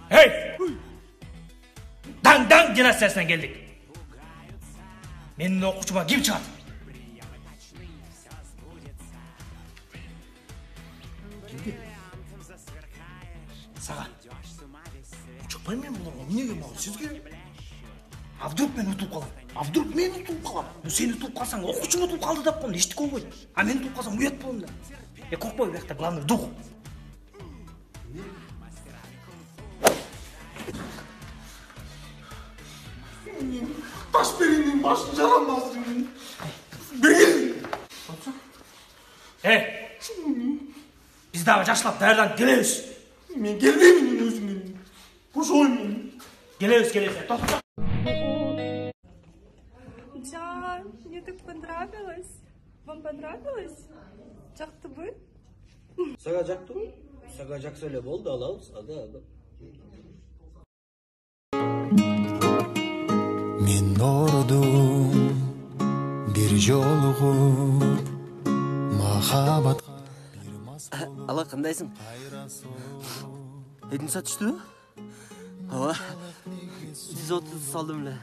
Hey! Dang dinastiyasынан келдік. Менің оқушыма кім шығады? Саған. Ұшықпай мен бұларға неге маған сізге? А вдруг мен ұтылып қалам? А вдруг мен ұтылып қалам? Сен ұтылып қалсаң, оқушың ұтылып қалды деп қойын, ештік болмайды. А мен ұтылып қалсам, ұят болым да. Қорықпай, бұл жақта главный дух. Таш берейін, башын жарамаздың. Берейін. Біз дағы жақшылап дайырдан келеміз. Мен келмеймін өзіңе. Қош оймен. Келеміз. Тоқта. Жан, мне так понравилось. Вам понравилось? Жақты бұл? Сага жактым. Сага жакса эле болду, алабыз. Мен ордум бир жолугуп махабатка бир мас болуп. Ала, кандайсың? Эдин сатыштыбы? Ооба. 130 салдым эле.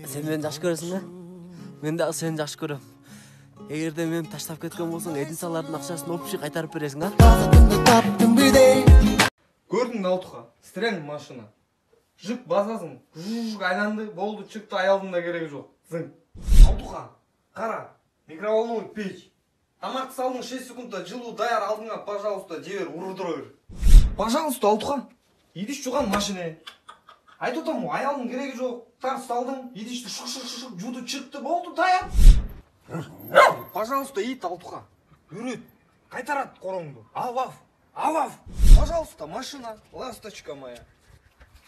Сен мени жакшы көрөсүң да? Мен дагы сени жакшы көрөм. Эгерде мени таштап кеткен болсоң, Эдинсалардын акчасын опчи кайтарып бересиң, а? Көрдің Алтуха, стрель машина. Жып басасың, жук айланды, болды, чыкты, аялдың да керегі жоқ. Зың. Алтуха, қара, микроволновый печь. Тамақ салдың 6 секундта жылу даяр алдыңа, пожалуйста, жебер, урудыра бер. Пожалуйста, Алтуха, идиш жуған машина. Айтып отырмын, аялдың керегі жоқ. Тарс салдың, идишті шық, жуды чыкты, болды, даяр. Пожалуйста, ит Алтуха. Үрет, қайтарат қорыңды. Алав. Пожалуйста, машина, ласточка моя.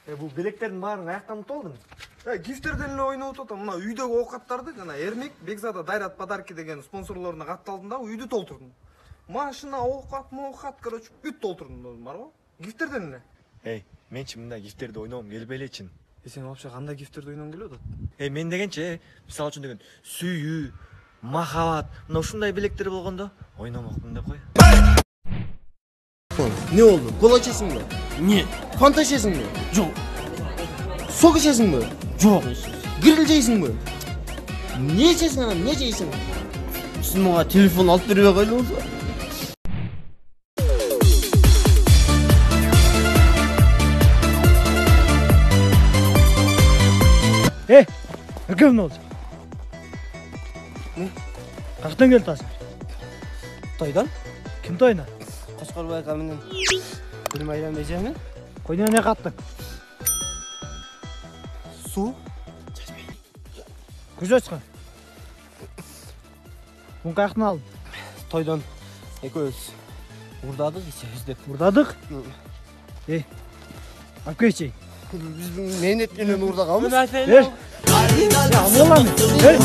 Бұл белектердің барын аяқтан ұтылдың. Гифтерден эле ойнап отыр. Мына үйдегі оқаттарды, жана Эрмек, Бекзада Дайрат подарки деген спонсорларына катталдым да, үйдү толтурдум. Машина, оқат, короче, бүт толтурдум, бар го? Гифтерден эле. Менчи мындай гифтерди ойногум келбей элечин. Сен вообще кандай гифтерди ойногуң келип атат? Мен дегенче, мисалы үчүн деген сүйүү, махабат, мына ушундай белектер болгондо ойномокмун деп кой. Не oldu? Kola içesin mi? Нет. Fanta içesin mi? Жоқ. Sok içesin mi? Жоқ. Grill içesin mi? Ne içesin anam? Ne içesin? Siz bana telefon alıp veriyor öyle olsa. Kim ne olacak? Ne? Kaçtan geldi tasın? Toydan? Kim toyuna? Koşkorbay kaminin. Benim ailem diyeceğimin. Koyuna ne kattın? Su. Көз açkın. Bunu kayaktan aldın? Toydan. Ekoz. Buradadık işte yüzde. Buradadık? Alp geçeyim. Biz neyin ettiğini orada kalmış? Ver. Ya Allah'ım. Ver.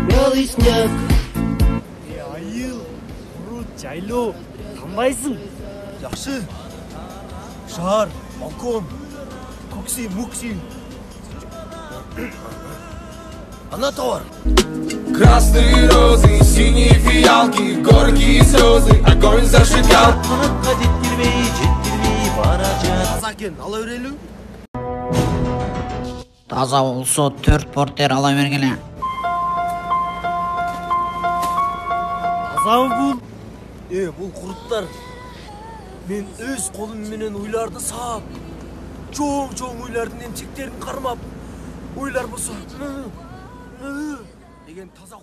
Белый снег. Айыл, құрут, жайлы, танбайсың. Жақсы. Шаар, балкон, көкси, мукси. Ана товар. Красные розы, синие фиалки, горькие слезы, огонь зажигал. Қанатқа жеткірмей бара жат. Таза кен, ала өрелі. Таза болсо 4 портер ала бергеле. Таза бұл? Бұл құруттар. Мен өз қолым менен уйларды саап, чоң уйлардың емчектерін қармап, уйлар болса деген таза